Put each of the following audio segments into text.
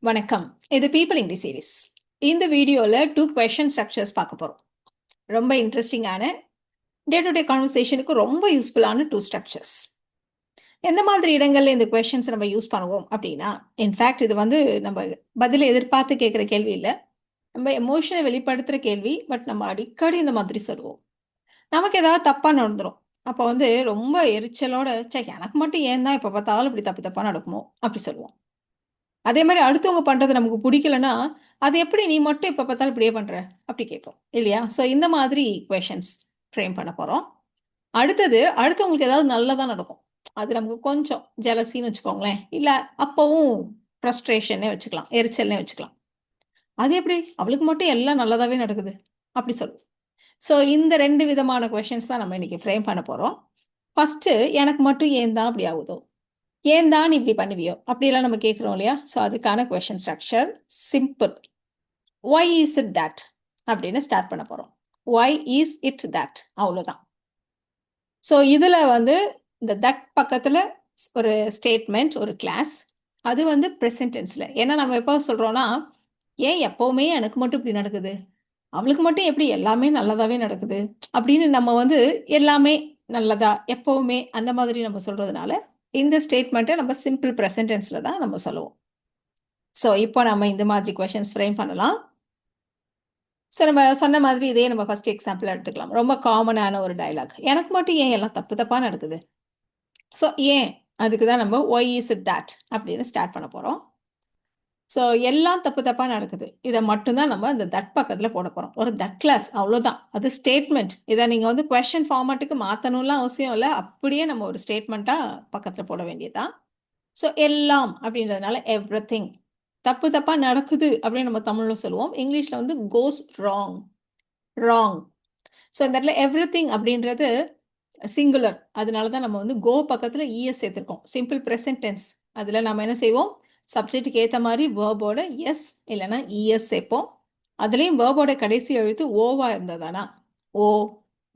வணக்கம். இது people English series. இந்த வீடியோல 2 கொஸ்டின் ஸ்ட்ரக்சர்ஸ் பார்க்க போறோம். ரொம்ப இன்ட்ரெஸ்டிங்கான டே டு டே கான்வர்சேஷனுக்கு ரொம்ப யூஸ்ஃபுல்லான 2 ஸ்ட்ரக்சர்ஸ். எந்த மாதிரி இடங்கள்ல இந்த கொஸ்டின்ஸ் நம்ம யூஸ் பண்ணுவோம் அப்படின்னா, இன்ஃபேக்ட் இது வந்து நம்ம பதில எதிர்பார்த்து கேட்கிற கேள்வி இல்ல. நம்ம எமோஷனை வெளிப்படுத்துற கேள்வி. பட் நம்ம அடிக்கடி இந்த மாதிரி சொல்லுவோம். நமக்கு ஏதாவது தப்பா நடந்துரும். அப்ப வந்து ரொம்ப எரிச்சலோட, ச்சே எனக்கு மட்டும் ஏன் தான் எப்ப பார்த்தாலும் இப்படி தப்பு தப்பா நடக்குமோ? அப்படி சொல்லுவோம். அதே மாரி அடுத்தவங்க பண்றது நமக்கு புடிக்கலன்னா, "அது எப்படி நீ மட்டும் எப்ப பார்த்தாலும் இப்படியே பண்ற?" அப்படி கேட்போம். இல்லையா? ஸோ இந்த மாதிரி கொஸ்டின்ஸ் ஃப்ரேம் பண்ண போறோம். அடுத்தது, அடுத்தவங்களுக்கு ஏதாவது நல்லதா நடக்கும். அது நமக்கு கொஞ்சம் ஜெலஸின்னு வச்சுக்கோங்களேன். இல்ல அப்பவும் ஃப்ரஸ்ட்ரேஷன்னே வச்சுக்கலாம். எரிச்சல்னே வச்சுக்கலாம். "அது எப்படி? அவளுக்கு மட்டும் எல்லாம் நல்லதாவே நடக்குது." அப்படி சொல்லுவோம். ஸோ இந்த 2 விதமான கொஸ்டின்ஸ் தான் நம்ம இன்னைக்கு ஃப்ரேம் பண்ண போறோம். ஃபர்ஸ்ட்டு எனக்கு மட்டும் ஏன் தான் அப்படி ஆகுதோ? ஏன் தான் நீ இப்படி பண்ணுவியோ? அப்படிலாம் நம்ம கேட்கிறோம் இல்லையா? ஸோ அதுக்கான question structure simple. Why is it that? அப்படின்னு ஸ்டார்ட் பண்ண போறோம். Why is it that? அவ்வளோதான். ஸோ இதுல வந்து இந்த தட் பக்கத்துல ஒரு ஸ்டேட்மெண்ட், ஒரு கிளாஸ். அது வந்து பிரசன்ட் டென்ஸ்ல. ஏன்னா நம்ம எப்போ சொல்றோம்னா, ஏன் எப்பவுமே எனக்கு மட்டும் இப்படி நடக்குது? அவளுக்கு மட்டும் எப்படி எல்லாமே நல்லதாவே நடக்குது? அப்படின்னு நம்ம வந்து எல்லாமே நல்லதா, எப்பவுமே அந்த மாதிரி நம்ம சொல்றதுனால, இந்த ஸ்டேட்மெண்ட்ட நம்ம சிம்பிள் பிரசன்ட் டென்ஸ்ல தான் நம்ம சொல்லுவோம். ஸோ இப்போ நம்ம இந்த மாதிரி கொஸ்டின்ஸ் ஃப்ரேம் பண்ணலாம். ஸோ நம்ம சொன்ன மாதிரி இதே நம்ம ஃபர்ஸ்ட் எக்ஸாம்பிள் எடுத்துக்கலாம். ரொம்ப காமனான ஒரு டயலாக். எனக்கு மட்டும் ஏன் எல்லாம் தப்பு தப்பா நடக்குது? ஸோ ஏன்? அதுக்கு தான் நம்ம ஒய் இஸ் இட் தட்? அப்படின்னு ஸ்டார்ட் பண்ண போறோம். ஸோ எல்லாம் தப்பு தப்பா நடக்குது. இத மட்டும் தான் நம்ம இந்த தட் பக்கத்துல போடப் போறோம். ஒரு தட் கிளாஸ் அவ்வளோதான். அது ஸ்டேட்மெண்ட். இத நீங்க வந்து கொஸ்டின் ஃபார்மேட்டுக்கு மாத்தணும்லாம் அவசியம் இல்ல. அப்படியே நம்ம ஒரு ஸ்டேட்மெண்ட்டா பக்கத்துல போட வேண்டியது தான். ஸோ எல்லாம் அப்படின்றதுனால எவ்ரிதிங். தப்பு தப்பா நடக்குது அப்படின்னு நம்ம தமிழ்ல சொல்லுவோம். இங்கிலீஷ்ல வந்து கோஸ் ராங். ராங். ஸோ இந்த இடத்துல எவ்ரிதிங் அப்படின்றது சிங்குலர். அதனால தான் நம்ம வந்து கோ பக்கத்துல இஎஸ் சேர்த்திருக்கோம். Simple present tense. அதுல நம்ம என்ன செய்வோம்? சப்ஜெக்ட்டுக்கு ஏத்த மாரி வெர்போட எஸ் இல்லன்னா இஎஸ் சேர்ப்போம். அதுலயும் வெர்போட கடைசி எழுத்து ஓவா இருந்ததானா, ஓ,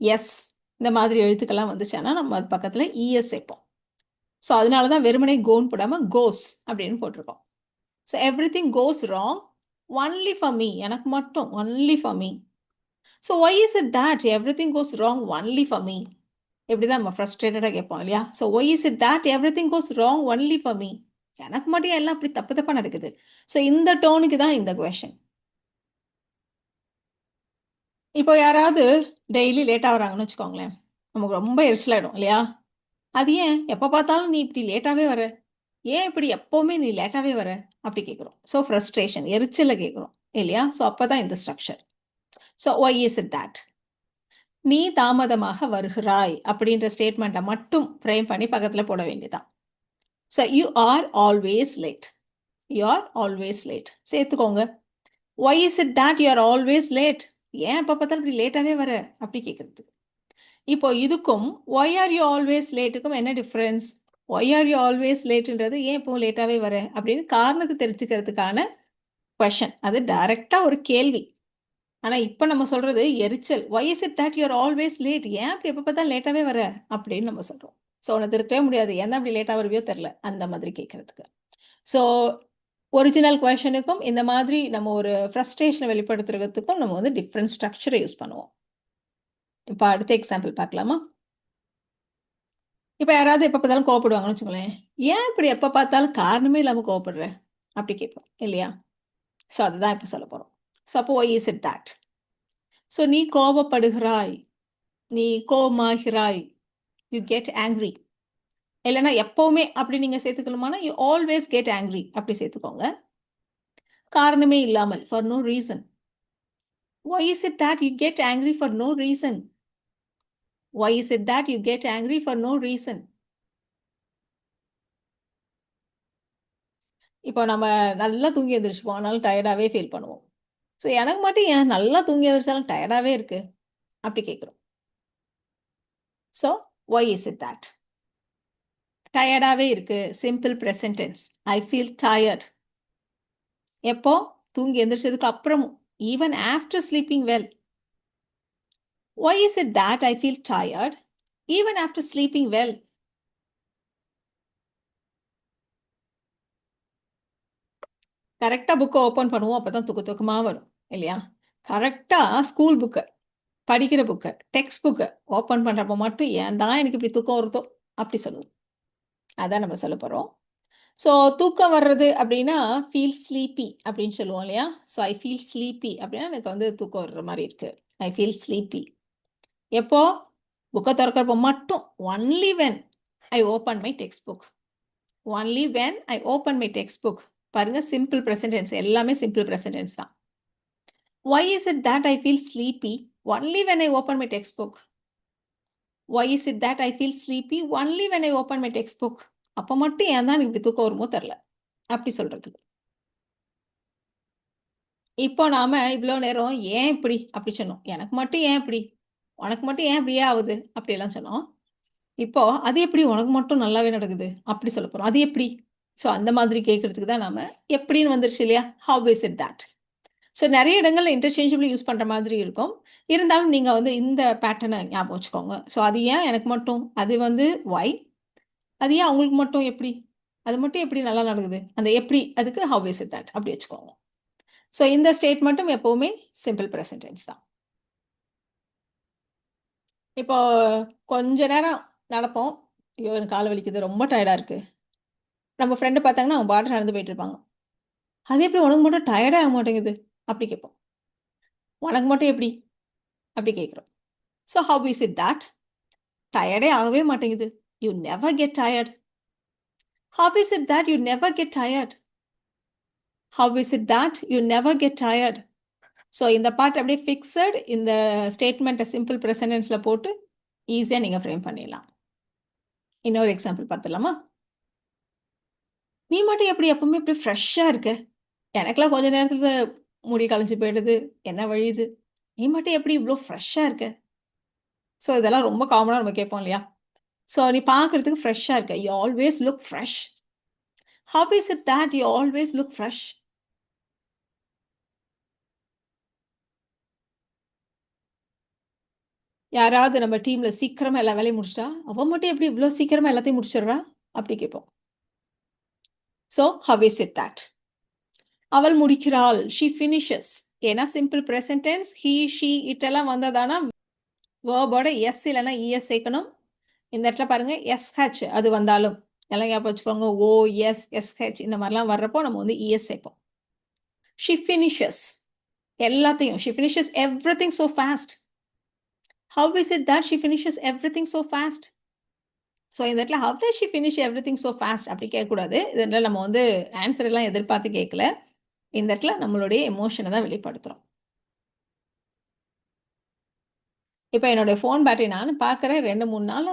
எஸ் இந்த மாதிரி எழுத்துக்கள்லாம் வந்துச்சுன்னா, நம்ம அது பக்கத்துல இஎஸ் சேர்ப்போம். ஸோ அதனால தான் வெறுமனே கோன்னு போடாம கோஸ் அப்படின்னு போட்டிருக்கோம். So everything goes wrong only for me. எனக்கு மட்டும் only for me. So why is it that everything goes wrong only for me? இப்படிதான் நம்ம ஃப்ரஸ்ட்ரேட்டடா கேட்போம் இல்லையா? So why is it that everything goes wrong only for me? எனக்கு மட்டும் எல்லாம் அப்படி தப்பு தப்பா நடக்குது. ஸோ இந்த டோனுக்கு தான் இந்த கொஸ்டின். இப்போ யாராவது டெய்லி லேட்டா வராங்கன்னு வச்சுக்கோங்களேன். நமக்கு ரொம்ப எரிச்சலாயிடும் இல்லையா? அது ஏன்? எப்ப பார்த்தாலும் நீ இப்படி லேட்டாவே வர? ஏன் இப்படி எப்பவுமே நீ லேட்டாவே வர? அப்படி கேட்கிறோம். ஸோ ஃப்ரஸ்ட்ரேஷன் எரிச்சல்ல கேட்கிறோம் இல்லையா? ஸோ அப்பதான் இந்த structure. So why is it that? நீ தாமதமாக வருகிறாய் அப்படின்ற ஸ்டேட்மெண்ட்டை மட்டும் ஃப்ரேம் பண்ணி பக்கத்துல போட வேண்டியதுதான். So you are always late. You are always late சேர்த்துக்கோங்க. Why is it that you are always late? ஏன் எப்ப பார்த்தாலும் இப்படி லேட்டாவே வர? அப்படி கேட்கறது. இப்போ இதுக்கும் ஒய் ஆர் யூ ஆல்வேஸ் லேட்டுக்கும் என்ன difference? Why are you always லேட்ன்றது ஏன் இப்போ லேட்டாவே வர அப்படின்னு காரணத்தை தெரிஞ்சுக்கிறதுக்கான கொஷன். அது டைரக்டா ஒரு கேள்வி. ஆனா இப்ப நம்ம சொல்றது எரிச்சல். Why is it that you are always late? ஏன் அப்படி எப்ப பார்த்தாலும் லேட்டாவே வர? அப்படின்னு நம்ம சொல்றோம். ஸோ உன்னை திருத்தவே முடியாது. ஏன் தான் அப்படி லேட்டா வருவியோ தெரியல. அந்த மாதிரி கேட்கறதுக்கு. ஸோ ஒரிஜினல் கொஸ்டினுக்கும் இந்த மாதிரி நம்ம ஒரு ஃப்ரஸ்ட்ரேஷனை வெளிப்படுத்துறதுக்கும் நம்ம வந்து டிஃப்ரெண்ட் ஸ்ட்ரக்சரை யூஸ் பண்ணுவோம். இப்போ அடுத்த எக்ஸாம்பிள் பார்க்கலாமா? இப்ப யாராவது எப்ப பார்த்தாலும் கோவப்படுவாங்கன்னு வச்சுக்கோங்களேன். "ஏன் இப்படி எப்ப பார்த்தாலும் காரணமே இல்லாம கோவப்படுற?" அப்படி கேட்போம் இல்லையா? ஸோ அதுதான் இப்ப சொல்லப் போறோம். ஸோ அப்போ why is it that? So நீ கோபப்படுகிறாய். நீ கோபமாகிறாய். You get angry. இல்லன்னா எப்பவுமே அப்படி நீங்க சேர்த்துக்கணுமானா, யூ ஆல்வேஸ் கெட் ஆங்ரி அப்படி சேர்த்துக்கோங்க. காரணமே இல்லாமல் for no reason. Why is it that you get angry for no reason? Why is it that you get angry for no reason? இப்போ நம்ம நல்லா தூங்கி எந்திரிச்சுப்போம். அதனால டயர்டாவே ஃபீல் பண்ணுவோம். ஸோ எனக்கு மட்டும் ஏன் நல்லா தூங்கி எந்திரிச்சாலும் டயர்டாவே இருக்கு? அப்படி கேட்கிறோம். So why is it that? டயர்டாவே இருக்கு. Simple present tense. I feel tired. எப்போ? தூங்கி எந்திரிச்சதுக்கு அப்புறமும். Even after sleeping well. Why is it that I feel tired even after sleeping well? கரெக்டாக புக்கை ஓப்பன் பண்ணுவோம், அப்போ தான் தூக்கமாக வரும் இல்லையா? கரெக்டாக ஸ்கூல் புக்கை, படிக்கிற புக்கை, டெக்ஸ்ட் புக்கை ஓப்பன் பண்ணுறப்போ மட்டும் ஏன் தான் எனக்கு இப்படி தூக்கம் வருதோ அப்படி சொல்லுவோம். அதான் நம்ம சொல்ல போகிறோம். ஸோ தூக்கம் வர்றது அப்படின்னா ஃபீல் ஸ்லீப்பி அப்படின்னு சொல்லுவோம் இல்லையா? ஸோ ஐ ஃபீல் ஸ்லீப்பி அப்படின்னா எனக்கு வந்து தூக்கம் வர்ற மாதிரி இருக்கு. I feel sleepy. எப்போ? புக்கை திறக்கிறப்போ மட்டும். Only when I open my text book. Only when I open my text book. பாருங்க, சிம்பிள் ப்ரெசன்ட் டென்ஸ், எல்லாமே சிம்பிள் ப்ரெசன்ட் டென்ஸ் தான். Why is it that I feel sleepy only when I open my textbook? Why is it that I feel sleepy only when I open my textbook? அப்போ மட்டும் ஏன் தான் எனக்கு இப்படி தூக்கம் வருமோ தெரில அப்படி சொல்றதுக்கு. இப்போ நாம இவ்வளோ நேரம் ஏன் இப்படி அப்படி சொன்னோம். எனக்கு மட்டும் ஏன் இப்படி, உனக்கு மட்டும் ஏன் இப்படியே ஆகுது அப்படியெல்லாம் சொன்னோம். இப்போ அது எப்படி உனக்கு மட்டும் நல்லாவே நடக்குது அப்படி சொல்ல போறோம். அது எப்படி? ஸோ அந்த மாதிரி கேட்கறதுக்கு தான் நாம எப்படின்னு வந்துருச்சு இல்லையா? Have is it that? So நிறைய இடங்கள்ல இன்டர்சேஞ்சபிள் யூஸ் பண்ற மாதிரி இருக்கும். இருந்தாலும் நீங்க வந்து இந்த பேட்டர்னை ஞாபகம் வச்சுக்கோங்க. ஸோ அது ஏன் எனக்கு மட்டும், அது வந்து why, அது ஏன் அவங்களுக்கு மட்டும் எப்படி, அது மட்டும் எப்படி நல்லா நடக்குது, அந்த எப்படி அதுக்கு ஹவ் இஸ் இட் தட் அப்படி வச்சுக்கோங்க. ஸோ இந்த ஸ்டேட்மெண்ட்டும் எப்பவுமே சிம்பிள் ப்ரெசன்ட் டென்ஸ் தான். இப்போ கொஞ்ச நேரம் நடப்போம். ஐயோ எனக்கு கால் வலிக்குது, ரொம்ப டயர்டா இருக்கு. நம்ம ஃப்ரெண்டு பார்த்தாங்கன்னா அவங்க பாட்டு நடந்து போயிட்டு இருப்பாங்க. அது எப்படி உனக்கு மட்டும் டயர்டே ஆக மாட்டேங்குது அப்படி கேட்போம். உனக்கு மட்டும் எப்படி அப்படி கேட்குறோம். So how is it that? டயர்டே ஆகவே மாட்டேங்குது. You never get tired. How is it that you never get tired? How is it that you never get tired? So இந்த பார்ட் அப்படியே ஃபிக்ஸட், இந்த ஸ்டேட்மெண்ட்டை சிம்பிள் ப்ரெசன்டென்ஸில் போட்டு ஈஸியாக நீங்கள் ஃப்ரேம் பண்ணிடலாம். இன்னொரு எக்ஸாம்பிள் பார்த்துடலாமா? நீ மட்டும் எப்படி எப்பவுமே இப்படி ஃப்ரெஷ்ஷாக இருக்க? எனக்கெல்லாம் கொஞ்ச நேரத்தில் முடி களைஞ்சு போயிடுது, என்ன வழியுது, நீ மட்டும் எப்படி இவ்வளோ ஃப்ரெஷ்ஷாக இருக்க? ஸோ இதெல்லாம் ரொம்ப காமனாக நம்ம கேட்போம் இல்லையா? ஸோ நீ பார்க்கறதுக்கு ஃப்ரெஷ்ஷாக இருக்க. You always look fresh. Have is it that you always look fresh? யாராவது நம்ம டீம்ல சீக்கிரமா எல்லா வேலையும் முடிச்சிட்டா, அவ மட்டும் எப்படி இவ்வளோ சீக்கிரமா எல்லாத்தையும் முடிச்சிடுறா அப்படி கேட்போம். So how is it that? அவள் முடிக்கிறாள். She finishes. ஏன்னா simple present tense he, she, it எல்லாம் வந்ததானா வேர்போட எஸ் இல்லைன்னா இஎஸ் சேர்க்கணும். இந்த இடத்துல பாருங்க எஸ்ஹெச் அது வந்தாலும் எல்லாம் ஞாபகம் வச்சுக்கோங்க. ஓ, எஸ், எஸ்ஹெச் இந்த மாதிரிலாம் வர்றப்போ நம்ம வந்து இஎஸ் சேர்ப்போம். ஷி ஃபினிஷஸ் எல்லாத்தையும். She finishes everything so fast. Have is it that she finishes everything so fast? So இந்த இடத்துல have does she finish everything so fast அப்படி கேட்கக்கூடாது. இதில் நம்ம வந்து ஆன்சர் எல்லாம் எதிர்பார்த்து கேட்கல. இந்த இடத்துல நம்மளுடைய எமோஷனை தான் வெளிப்படுத்துகிறோம். இப்போ என்னுடைய ஃபோன் பேட்டரி நான் பார்க்குறேன் 2-3 நாள்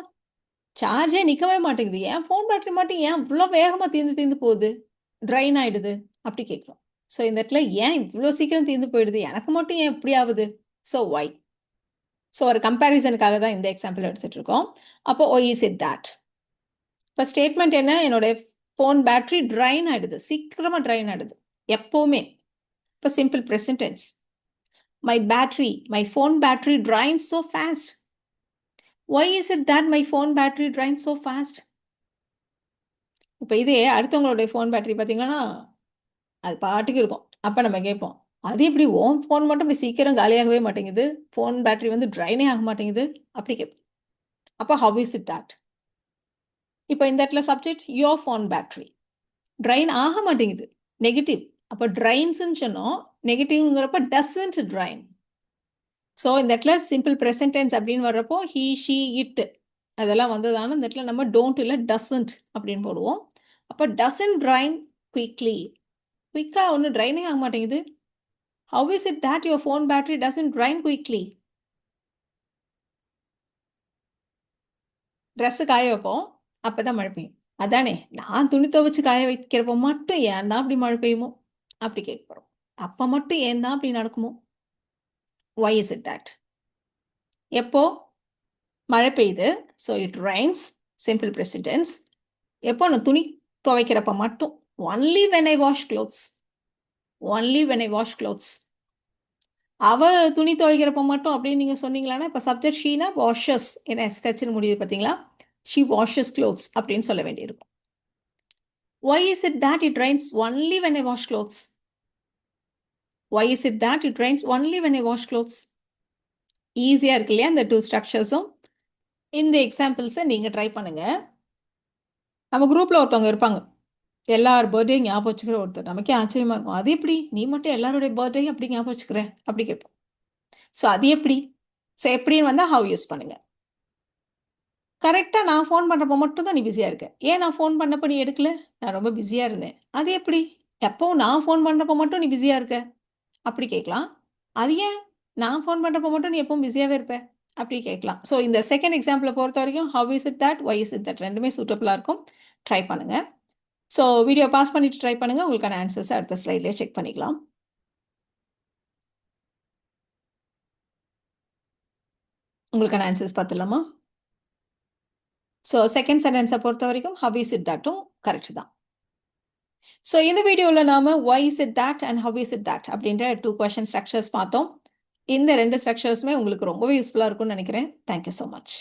சார்ஜே நிற்கவே மாட்டேங்குது. ஏன் ஃபோன் பேட்டரி மட்டும் ஏன் இவ்வளோ வேகமாக தீர்ந்து போகுது, ட்ரைன் ஆகிடுது அப்படி கேட்குறோம். ஸோ இந்த இடத்துல ஏன் இவ்வளோ சீக்கிரம் தீர்ந்து போயிடுது, எனக்கு மட்டும் ஏன் இப்படி ஆகுது, ஸோ ஒய். ஸோ ஒரு கம்பேரிசனுக்காக தான் இந்த எக்ஸாம்பிள் எடுத்துகிட்டு இருக்கோம். அப்போ ஒய் இஸ் இட் தட்? இப்போ ஸ்டேட்மெண்ட் என்ன? என்னுடைய ஃபோன் பேட்டரி ட்ரைன் ஆகிடுது, சீக்கிரமாக ட்ரைன் ஆகிடுது எப்போவுமே. இப்போ simple present tense. My battery, my phone battery drains so fast. Why is it that my phone battery drains so fast? இப்போ இதே அடுத்தவங்களுடைய ஃபோன் பேட்டரி பார்த்தீங்கன்னா அது பாட்டுக்கு இருக்கும். அப்போ நம்ம கேட்போம், அது எப்படி ஓன் ஃபோன் மட்டும் இப்படி சீக்கிரம் காலியாகவே மாட்டேங்குது, ஃபோன் பேட்டரி வந்து ட்ரைனே ஆக மாட்டேங்குது அப்படி கேட்போம். அப்போ ஹவ் இஸ் இட் தட்? இப்போ இந்த இடத்துல subject your phone battery drain ஆக மாட்டேங்குது, நெகட்டிவ். அப்போ ட்ரைன்ஸ்ன்னு சொன்னோம், நெகட்டிவ்ங்கிறப்ப டசன்ட் ட்ரைன். ஸோ இந்த இடத்துல சிம்பிள் ப்ரெசன்ட் டென்ஸ் அப்படின்னு வர்றப்போ ஹீ, ஷி, இட் அதெல்லாம் வந்ததான இந்த இடத்துல நம்ம டோன்ட் இல்லை டசன்ட் அப்படின்னு போடுவோம். அப்போ டசன்ட் ட்ரைன் குயிக்லி. குயிக்காக ஒன்றும் ட்ரைனே ஆக மாட்டேங்குது. How is it that your phone battery doesn't drain quickly? Dress காய வைப்போம், அப்போ தான் மழை பெய்யும். அதானே, நான் துணி துவைச்சு காய வைக்கிறப்போ மட்டும் ஏன் தான் அப்படி மழை பெய்யுமோ அப்படி கேட்க போகிறோம். அப்போ மட்டும் ஏன் தான் அப்படி நடக்குமோ? Why is it that? எப்போ மழை பெய்யுது, so it rains, simple present tense. எப்போ நான் துணி துவைக்கிறப்ப மட்டும், only when I wash clothes. Only when I wash clothes. அவ துணி துவைக்கிறப்ப மட்டும் அப்படின்னு நீங்கள் சொன்னீங்களான்னா, இப்போ சப்ஜெக்ட் ஷீனா வாஷஸ், ஏன்னா எஸ்கச்சுன்னு முடியுது பார்த்தீங்களா? ஷீ வாஷஸ் க்ளோத்ஸ் அப்படின்னு சொல்ல வேண்டியிருக்கும். Why is it that it rains only when I wash clothes? Why is it that it rains only when I wash clothes? ஈஸியாக இருக்கு இல்லையா இந்த 2 ஸ்ட்ரக்சர்ஸும்? இந்த எக்ஸாம்பிள்ஸை நீங்கள் ட்ரை பண்ணுங்க. நம்ம குரூப்பில் ஒருத்தவங்க இருப்பாங்க, எல்லார் பர்த்டே ஞாபகம் வச்சுக்கிற ஒருத்தர். நமக்கே ஆச்சரியமா இருக்கும், அது எப்படி நீ மட்டும் எல்லாருடைய பர்த்டேயும் அப்படி ஞாபகம் வச்சுக்கிற அப்படி கேட்போம். ஸோ அது எப்படி? ஸோ எப்படின்னு வந்தால் ஹவ் யூஸ் பண்ணுங்க. கரெக்டாக நான் ஃபோன் பண்ணுறப்போ மட்டும் தான் நீ பிஸியாக இருக்க. ஏன் நான் ஃபோன் பண்ணப்போ நீ எடுக்கல? நான் ரொம்ப பிஸியாக இருந்தேன். அது எப்படி? எப்போவும் நான் ஃபோன் பண்ணுறப்போ மட்டும் நீ பிஸியாக இருக்க அப்படி கேட்கலாம். அது ஏன் நான் ஃபோன் பண்ணுறப்போ மட்டும் நீ எப்பவும் பிஸியாகவே இருப்ப அப்படி கேட்கலாம். ஸோ இந்த செகண்ட் எக்ஸாம்பிளை பொறுத்த வரைக்கும் how is it that, why is it that ரெண்டுமே சூட்டபுளாக இருக்கும். ட்ரை பண்ணுங்கள். ஸோ வீடியோ பாஸ் பண்ணிவிட்டு ட்ரை பண்ணுங்கள். உங்களுக்கான ஆன்சர்ஸை அடுத்த ஸ்லைட்லேயே செக் பண்ணிக்கலாம். உங்களுக்கான ஆன்சர்ஸ் பார்த்துலாமா? ஸோ செகண்ட் சென்டென்ஸை பொறுத்த வரைக்கும் ஹவ் இஸ் இட் தட்டும் கரெக்ட் தான். ஸோ இந்த வீடியோவில் நாம் why is it that and how is it that அப்படின்ற 2 கொஷின் ஸ்ட்ரக்சர்ஸ் பார்த்தோம். இந்த 2 ஸ்ட்ரக்சர்ஸுமே உங்களுக்கு ரொம்பவே யூஸ்ஃபுல்லாக இருக்கும்னு நினைக்கிறேன். Thank you so much.